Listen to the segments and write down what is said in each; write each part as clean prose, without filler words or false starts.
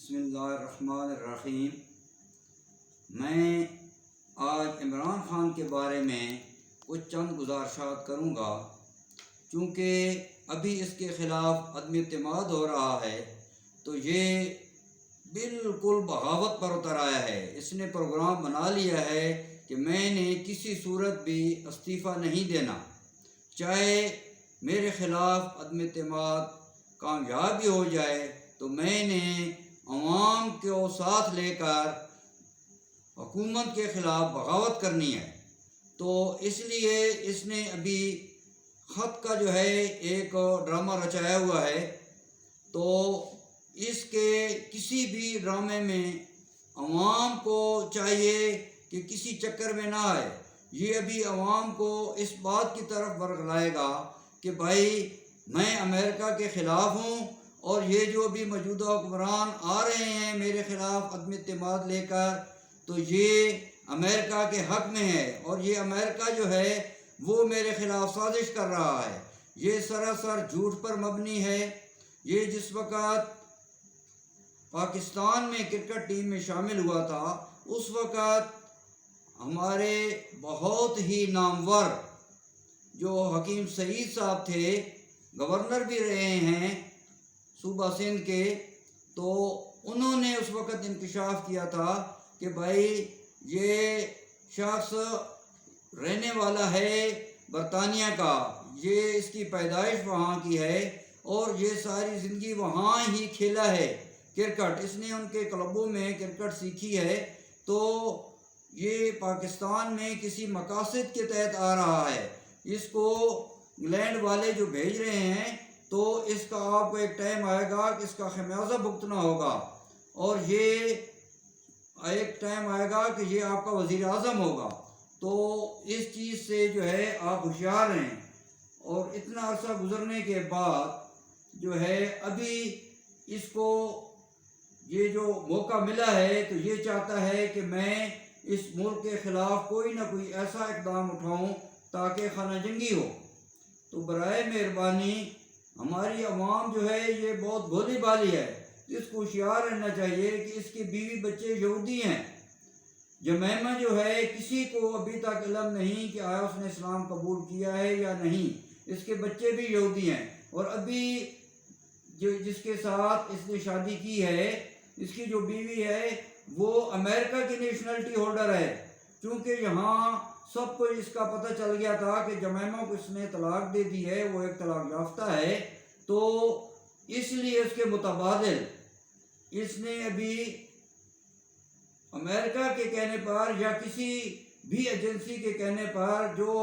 بسم اللہ الرحمن الرحیم۔ میں آج عمران خان کے بارے میں کچھ چند گزارشات کروں گا، چونکہ ابھی اس کے خلاف عدم اعتماد ہو رہا ہے تو یہ بالکل بغاوت پر اتر آیا ہے۔ اس نے پروگرام بنا لیا ہے کہ میں نے کسی صورت بھی استعفیٰ نہیں دینا، چاہے میرے خلاف عدم اعتماد کامیاب بھی ہو جائے تو میں نے عوام کو ساتھ لے کر حکومت کے خلاف بغاوت کرنی ہے۔ تو اس لیے اس نے ابھی خط کا جو ہے ایک ڈرامہ رچایا ہوا ہے، تو اس کے کسی بھی ڈرامے میں عوام کو چاہیے کہ کسی چکر میں نہ آئے۔ یہ ابھی عوام کو اس بات کی طرف ورغلائے گا کہ بھائی میں امریکہ کے خلاف ہوں، اور یہ جو ابھی موجودہ حکمران آ رہے ہیں میرے خلاف عدم اعتماد لے کر، تو یہ امریکہ کے حق میں ہے، اور یہ امریکہ جو ہے وہ میرے خلاف سازش کر رہا ہے۔ یہ سراسر جھوٹ پر مبنی ہے۔ یہ جس وقت پاکستان میں کرکٹ ٹیم میں شامل ہوا تھا، اس وقت ہمارے بہت ہی نامور جو حکیم سعید صاحب تھے، گورنر بھی رہے ہیں صوبہ سندھ کے، تو انہوں نے اس وقت انکشاف کیا تھا کہ بھائی یہ شخص رہنے والا ہے برطانیہ کا، یہ اس کی پیدائش وہاں کی ہے اور یہ ساری زندگی وہاں ہی کھیلا ہے کرکٹ، اس نے ان کے کلبوں میں کرکٹ سیکھی ہے، تو یہ پاکستان میں کسی مقاصد کے تحت آ رہا ہے۔ اس کو انگلینڈ والے جو بھیج رہے ہیں، تو اس کا آپ کو ایک ٹائم آئے گا کہ اس کا خمیازہ بھگتنا ہوگا، اور یہ ایک ٹائم آئے گا کہ یہ آپ کا وزیر اعظم ہوگا۔ تو اس چیز سے جو ہے آپ ہوشیار رہیں۔ اور اتنا عرصہ گزرنے کے بعد جو ہے ابھی اس کو یہ جو موقع ملا ہے، تو یہ چاہتا ہے کہ میں اس ملک کے خلاف کوئی نہ کوئی ایسا اقدام اٹھاؤں تاکہ خانہ جنگی ہو۔ تو برائے مہربانی ہماری عوام جو ہے یہ بہت بھولی بھالی ہے، اس کو ہوشیار رہنا چاہیے کہ اس کے بیوی بچے یہودی ہیں۔ جمیمہ جو ہے کسی کو ابھی تک علم نہیں کہ آیا اس نے اسلام قبول کیا ہے یا نہیں، اس کے بچے بھی یہودی ہیں، اور ابھی جس کے ساتھ اس نے شادی کی ہے، اس کی جو بیوی ہے وہ امریکہ کی نیشنلٹی ہولڈر ہے، چونکہ یہاں سب کو اس کا پتہ چل گیا تھا کہ جمیمہ کو اس نے طلاق دے دی ہے، وہ ایک طلاق یافتہ ہے، تو اس لیے اس کے متبادل اس نے ابھی امریکہ کے کہنے پر یا کسی بھی ایجنسی کے کہنے پر جو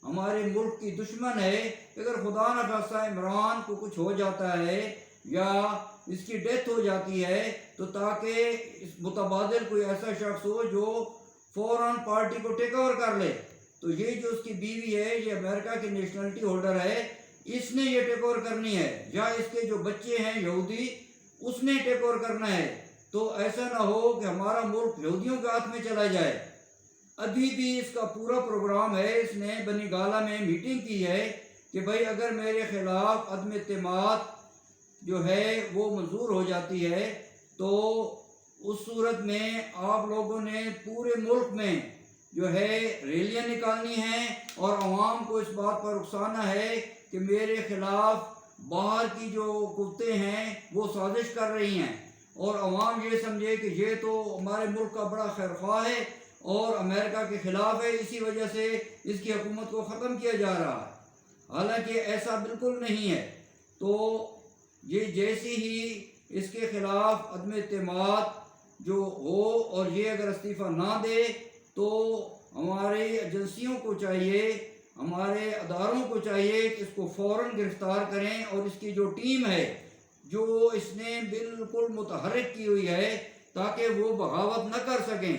ہمارے ملک کی دشمن ہے، اگر خدا نہ خواستہ عمران کو کچھ ہو جاتا ہے یا اس کی ڈیتھ ہو جاتی ہے، تو تاکہ اس متبادل کوئی ایسا شخص ہو جو فوراً پارٹی کو ٹیک اوور کر لے۔ تو یہ جو اس کی بیوی ہے یہ امریکہ کی نیشنلٹی ہولڈر ہے، اس نے یہ ٹیک اوور کرنی ہے، یا اس کے جو بچے ہیں یہودی اس نے ٹیک اوور کرنا ہے۔ تو ایسا نہ ہو کہ ہمارا ملک یہودیوں کے ہاتھ میں چلا جائے۔ ابھی بھی اس کا پورا پروگرام ہے، اس نے بنی گالہ میں میٹنگ کی ہے کہ بھائی اگر میرے خلاف عدم اعتماد جو ہے وہ منظور ہو جاتی ہے، تو اس صورت میں آپ لوگوں نے پورے ملک میں جو ہے ریلیاں نکالنی ہیں، اور عوام کو اس بات پر اکسانا ہے کہ میرے خلاف باہر کی جو قوتیں ہیں وہ سازش کر رہی ہیں، اور عوام یہ سمجھے کہ یہ تو ہمارے ملک کا بڑا خیر خواہ ہے اور امریکہ کے خلاف ہے، اسی وجہ سے اس کی حکومت کو ختم کیا جا رہا ہے، حالانکہ ایسا بالکل نہیں ہے۔ تو یہ جیسی ہی اس کے خلاف عدم اعتماد جو ہو اور یہ اگر استعفیٰ نہ دے، تو ہمارے ایجنسیوں کو چاہیے، ہمارے اداروں کو چاہیے کہ اس کو فوراً گرفتار کریں، اور اس کی جو ٹیم ہے جو اس نے بالکل متحرک کی ہوئی ہے تاکہ وہ بغاوت نہ کر سکیں،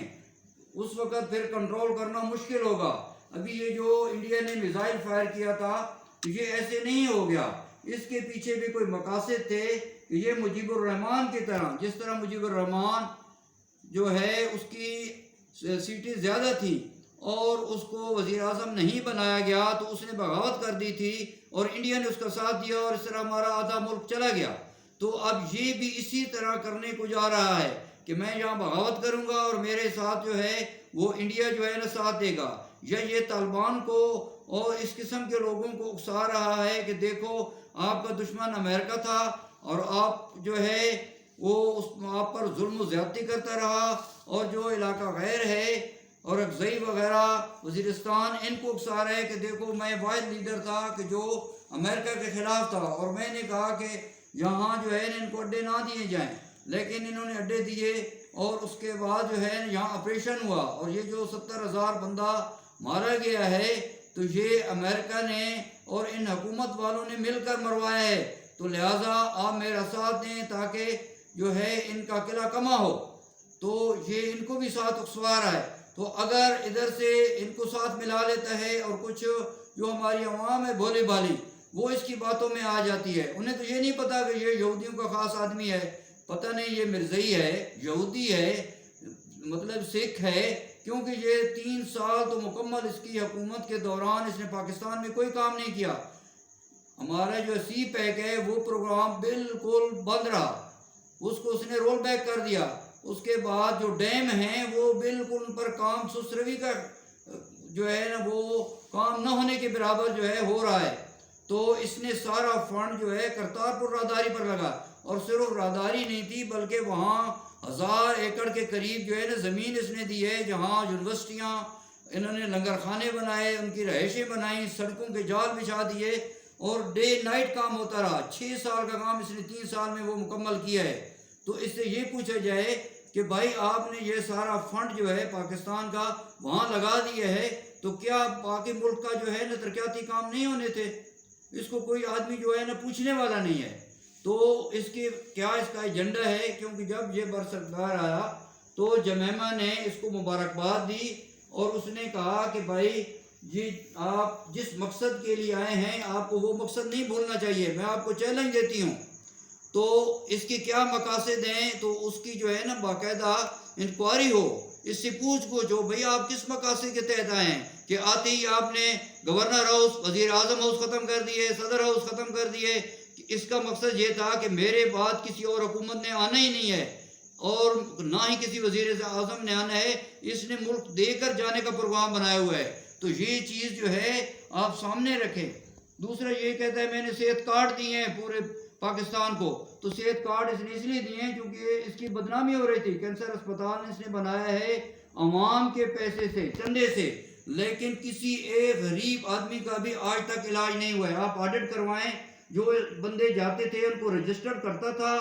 اس وقت پھر کنٹرول کرنا مشکل ہوگا۔ ابھی یہ جو انڈیا نے میزائل فائر کیا تھا، تو یہ ایسے نہیں ہو گیا، اس کے پیچھے بھی کوئی مقاصد تھے کہ یہ مجیب الرحمان کی طرح، جس طرح مجیب الرحمان جو ہے اس کی سیٹیں زیادہ تھیں اور اس کو وزیر اعظم نہیں بنایا گیا، تو اس نے بغاوت کر دی تھی اور انڈیا نے اس کا ساتھ دیا، اور اس طرح ہمارا آدھا ملک چلا گیا۔ تو اب یہ بھی اسی طرح کرنے کو جا رہا ہے کہ میں یہاں بغاوت کروں گا اور میرے ساتھ جو ہے وہ انڈیا جو ہے نا ساتھ دے گا، یا یہ طالبان کو اور اس قسم کے لوگوں کو اکسا رہا ہے کہ دیکھو آپ کا دشمن امریکہ تھا اور آپ جو ہے وہ آپ پر ظلم و زیادتی کرتا رہا، اور جو علاقہ غیر ہے اور اکزئی وغیرہ وزیرستان ان کو اکسا رہا ہے کہ دیکھو میں واحد لیڈر تھا کہ جو امریکہ کے خلاف تھا، اور میں نے کہا کہ یہاں جو ہے ان کو اڈے نہ دیے جائیں، لیکن انہوں نے اڈے دیے، اور اس کے بعد جو ہے یہاں آپریشن ہوا، اور یہ جو 70,000 بندہ مارا گیا ہے تو یہ امریکہ نے اور ان حکومت والوں نے مل کر مروایا ہے، تو لہٰذا آپ میرا ساتھ دیں تاکہ جو ہے ان کا قلعہ کما ہو، تو یہ ان کو بھی ساتھ اکسوا رہا ہے۔ تو اگر ادھر سے ان کو ساتھ ملا لیتا ہے اور کچھ جو ہماری عوام ہے بھولی بھالی وہ اس کی باتوں میں آ جاتی ہے، انہیں تو یہ نہیں پتا کہ یہ یہودیوں کا خاص آدمی ہے، پتہ نہیں یہ مرزئی ہے، یہودی ہے، مطلب سکھ ہے، کیونکہ یہ 3 سال تو مکمل اس کی حکومت کے دوران اس نے پاکستان میں کوئی کام نہیں کیا۔ ہمارا جو سی پیک ہے وہ پروگرام بالکل بند رہا، اس کو اس نے رول بیک کر دیا، اس کے بعد جو ڈیم ہیں وہ بالکل ان پر کام سست روی کا جو ہے نا وہ کام نہ ہونے کے برابر جو ہے ہو رہا ہے، تو اس نے سارا فنڈ جو ہے کرتارپور راہداری پر لگا، اور صرف راہداری نہیں تھی بلکہ وہاں 1000 ایکڑ کے قریب جو ہے نا زمین اس نے دی ہے، جہاں یونیورسٹیاں انہوں نے لنگر خانے بنائے، ان کی رہائشیں بنائیں، سڑکوں کے جال بچھا دیے، اور ڈے نائٹ کام ہوتا رہا۔ 6 سال کا کام اس نے 3 سال میں وہ مکمل کیا ہے۔ تو اس سے یہ پوچھا جائے کہ بھائی آپ نے یہ سارا فنڈ جو ہے پاکستان کا وہاں لگا دیا ہے، تو کیا باقی ملک کا جو ہے نا ترقیاتی کام نہیں ہونے تھے؟ اس کو کوئی آدمی جو ہے نا پوچھنے والا نہیں ہے۔ تو اس کی کیا اس کا ایجنڈا ہے؟ کیونکہ جب یہ برسردار آیا تو جمیمہ نے اس کو مبارکباد دی، اور اس نے کہا کہ بھائی جی آپ جس مقصد کے لیے آئے ہیں آپ کو وہ مقصد نہیں بھولنا چاہیے، میں آپ کو چیلنج دیتی ہوں۔ تو اس کی کیا مقاصد ہیں؟ تو اس کی جو ہے نا باقاعدہ انکوائری ہو، اس سے پوچھ گچھ ہو، بھئی آپ کس مقاصد کے تحت آئے ہیں کہ آتے ہی آپ نے گورنر ہاؤس، وزیر اعظم ہاؤس ختم کر دیے، صدر ہاؤس ختم کر دیے۔ اس کا مقصد یہ تھا کہ میرے بعد کسی اور حکومت نے آنا ہی نہیں ہے، اور نہ ہی کسی وزیر اعظم نے آنا ہے، اس نے ملک دے کر جانے کا پروگرام بنایا ہوا ہے۔ تو یہ چیز جو ہے آپ سامنے رکھیں۔ دوسرا یہ کہتا ہے میں نے صحت کارڈ دیے ہیں پورے پاکستان کو، تو صحت کارڈ اس نے اس لیے دیے ہیں کیونکہ اس کی بدنامی ہو رہی تھی۔ کینسر اسپتال اس نے بنایا ہے عوام کے پیسے سے، چندے سے، لیکن کسی ایک غریب آدمی کا بھی آج تک علاج نہیں ہوا ہے۔ آپ آڈٹ کروائیں، جو بندے جاتے تھے ان کو رجسٹر کرتا تھا،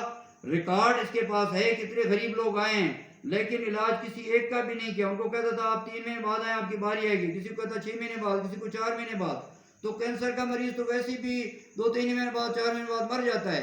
ریکارڈ اس کے پاس ہے کتنے غریب لوگ آئے ہیں، لیکن علاج کسی ایک کا بھی نہیں کیا۔ ان کو کہتا تھا آپ 3 مہینے بعد آئیں آپ کی باری آئے گی، کسی کو کہتا 6 مہینے بعد، کسی کو 4 مہینے بعد۔ تو کینسر کا مریض تو ویسے بھی 2-3 مہینے بعد، 4 مہینے بعد مر جاتا ہے۔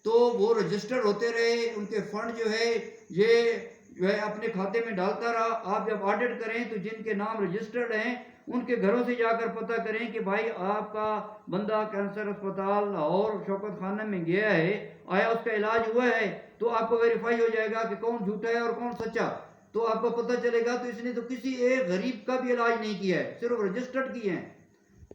تو وہ رجسٹر ہوتے رہے، ان کے فنڈ جو ہے یہ جو ہے اپنے کھاتے میں ڈالتا رہا۔ آپ جب آڈٹ کریں تو جن کے نام رجسٹرڈ ہیں ان کے گھروں سے جا کر پتہ کریں کہ بھائی آپ کا بندہ کینسر اسپتال لاہور شوکت خانہ میں گیا ہے، آیا اس کا علاج ہوا ہے؟ تو آپ کو ویریفائی ہو جائے گا کہ کون جھوٹا ہے اور کون سچا، تو آپ کو پتہ چلے گا۔ تو اس نے تو کسی ایک غریب کا بھی علاج نہیں کیا ہے، صرف رجسٹرڈ کیے ہیں۔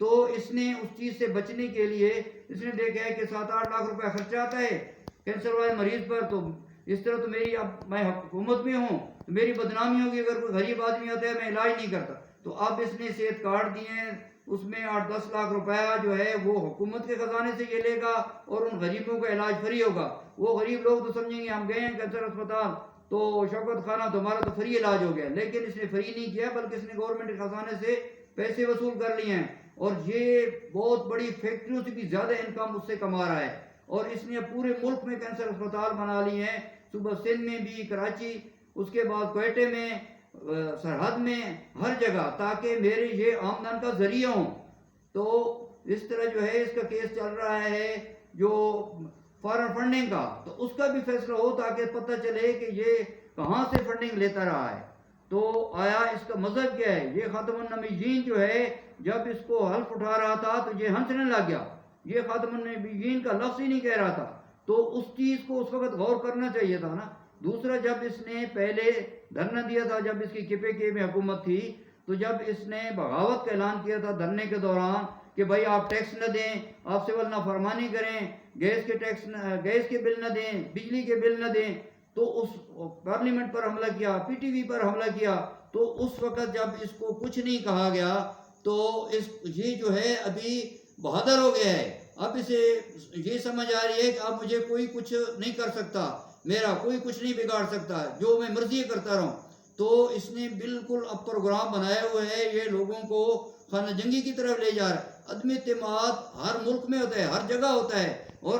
تو اس نے اس چیز سے بچنے کے لیے اس نے دیکھا ہے کہ 7-8 لاکھ روپے خرچہ آتا ہے کینسر والے مریض پر، تو اس طرح تو میری اب میں حکومت میں ہوں تو میری بدنامی ہوگی اگر کوئی غریب آدمی آتا ہے میں علاج نہیں کرتا۔ تو اب اس نے صحت کارڈ دیے ہیں، اس میں 8-10 لاکھ روپیہ جو ہے وہ حکومت کے خزانے سے یہ لے گا، اور ان غریبوں کا علاج فری ہوگا۔ وہ غریب لوگ تو سمجھیں گے ہم گئے ہیں کینسر اسپتال تو شوکت خانہ تو ہمارا تو فری علاج ہو گیا، لیکن اس نے فری نہیں کیا بلکہ اس نے گورنمنٹ کے خزانے سے پیسے وصول کر لیے ہیں، اور یہ بہت بڑی فیکٹریوں سے بھی زیادہ انکم اس سے کما رہا ہے۔ اور اس نے پورے ملک میں کینسر اسپتال بنا لیے ہیں، صوبہ سندھ میں بھی، کراچی، اس کے بعد کوئٹے میں، سرحد میں، ہر جگہ، تاکہ میرے یہ آمدن کا ذریعہ ہوں۔ تو اس طرح جو ہے اس کا کیس چل رہا ہے جو فارن فنڈنگ کا، تو اس کا بھی فیصلہ ہو تاکہ پتہ چلے کہ یہ کہاں سے فنڈنگ لیتا رہا ہے، تو آیا اس کا مذہب کیا ہے۔ یہ خاتم النبیین جو ہے جب اس کو حلف اٹھا رہا تھا تو یہ ہنسنے لگ گیا، یہ خاتم النبیین کا لفظ ہی نہیں کہہ رہا تھا، تو اس چیز کو اس وقت غور کرنا چاہیے تھا نا۔ دوسرا جب اس نے پہلے دھرنا دیا تھا، جب اس کی KPK میں حکومت تھی، تو جب اس نے بغاوت کا اعلان کیا تھا دھرنے کے دوران، کہ بھائی آپ ٹیکس نہ دیں، آپ سول نافرمانی کریں، گیس کے بل نہ دیں، بجلی کے بل نہ دیں، تو اس پارلیمنٹ پر حملہ کیا، پی ٹی وی پر حملہ کیا. تو اس وقت جب اس کو کچھ نہیں کہا گیا تو یہ جو ہے ابھی بہادر ہو گیا ہے. اب اسے یہ سمجھ آ رہی ہے کہ اب مجھے کوئی کچھ نہیں کر سکتا، میرا کوئی کچھ نہیں بگاڑ سکتا، جو میں مرضی کرتا رہوں. تو اس نے بالکل اب پروگرام بنائے ہوئے ہے، یہ لوگوں کو خانہ جنگی کی طرف لے جا رہا ہے. عدم اعتماد ہر ملک میں ہوتا ہے، ہر جگہ ہوتا ہے، اور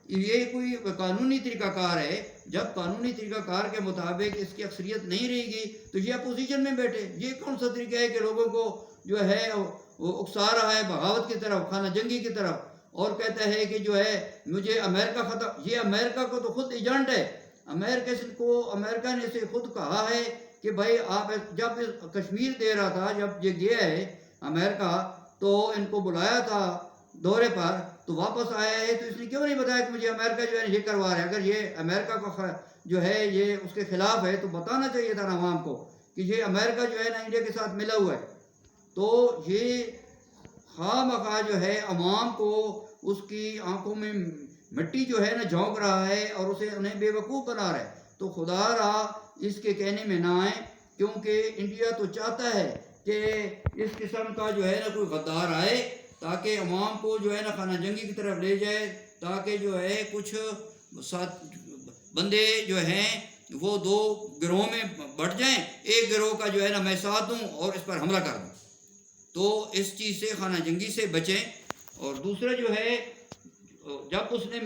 یہ کوئی قانونی طریقہ کار ہے. جب قانونی طریقہ کار کے مطابق اس کی اکثریت نہیں رہے گی تو یہ اپوزیشن میں بیٹھے. یہ کون سا طریقہ ہے کہ لوگوں کو جو ہے وہ اکسا رہا ہے بغاوت کی طرف، خانہ جنگی کی طرف، اور کہتا ہے کہ جو ہے مجھے امریکہ ختم. یہ امریکہ کو تو خود ایجنٹ ہے. امریکہ نے اسے خود کہا ہے کہ بھائی آپ جب کشمیر دے رہا تھا، جب یہ گیا ہے امریکہ تو ان کو بلایا تھا دورے پر، تو واپس آیا ہے تو اس نے کیوں نہیں بتایا کہ مجھے امریکہ جو ہے یہ کروا رہا ہے. اگر یہ امریکہ کا جو ہے یہ اس کے خلاف ہے تو بتانا چاہیے تھا نا عوام کو کہ یہ امریکہ جو ہے نا انڈیا کے ساتھ ملا ہوا ہے. تو یہ خواہ مخواہ جو ہے عوام کو اس کی آنکھوں میں مٹی جو ہے نا جھونک رہا ہے اور اسے انہیں بے وقوف بنا رہا ہے. تو خدا رہا اس کے کہنے میں نہ آئے، کیونکہ انڈیا تو چاہتا ہے کہ اس قسم کا جو ہے نا کوئی غدار آئے تاکہ عوام کو جو ہے نا خانہ جنگی کی طرف لے جائے، تاکہ جو ہے کچھ ساتھ بندے جو ہیں وہ دو گروہ میں بٹ جائیں، ایک گروہ کا جو ہے نا میں ساتھ دوں اور اس پر حملہ کر دوں. تو اس چیز سے خانہ جنگی سے بچیں. اور دوسرا جو ہے جب اس نے